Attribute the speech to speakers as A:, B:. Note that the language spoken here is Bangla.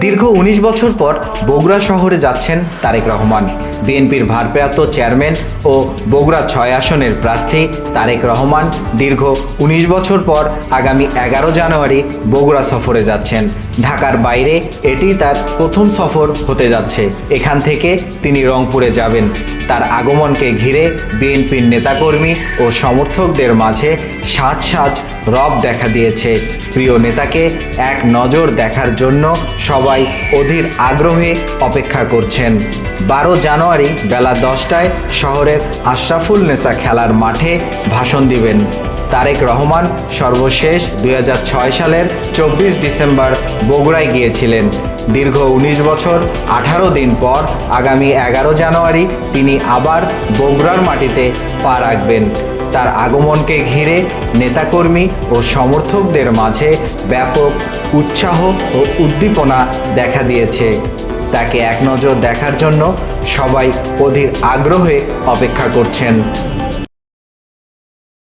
A: দীর্ঘ ১৯ বছর পর বগুড়া শহরে যাচ্ছেন তারেক রহমান। বিএনপির ভারপ্রাপ্ত চেয়ারম্যান ও বগুড়া ৬ আসনের প্রার্থী তারেক রহমান দীর্ঘ ১৯ বছর পর আগামী ১১ জানুয়ারি বগুড়া সফরে যাচ্ছেন। ঢাকার বাইরে এটি তার প্রথম সফর হতে যাচ্ছে। এখান থেকে তিনি রংপুরে যাবেন। তার আগমনকে ঘিরে বিএনপির নেতাকর্মী ও সমর্থকদের মাঝে সাজ সাজ রব দেখা দিয়েছে। প্রিয় নেতাকে এক নজর দেখার জন্য সবাই অধীর আগ্রহে অপেক্ষা করছেন। ১২ জানুয়ারি বেলা ১০টায় শহরের আশরাফুল নেসা খেলার মাঠে ভাষণ দিবেন তারেক রহমান। সর্বশেষ ২০০৬ সালের ২৪ ডিসেম্বর বগুড়ায় গিয়েছিলেন। দীর্ঘ ১৯ বছর ১৮ দিন পর আগামী ১১ জানুয়ারি তিনি আবার বগুড়ার মাটিতে পা রাখবেন। তার আগমনকে ঘিরে নেতাকর্মী ও সমর্থকদের মাঝে ব্যাপক উৎসাহ ও উদ্দীপনা দেখা দিয়েছে। তাকে এক নজর দেখার জন্য সবাই অধীর আগ্রহে অপেক্ষা করছেন।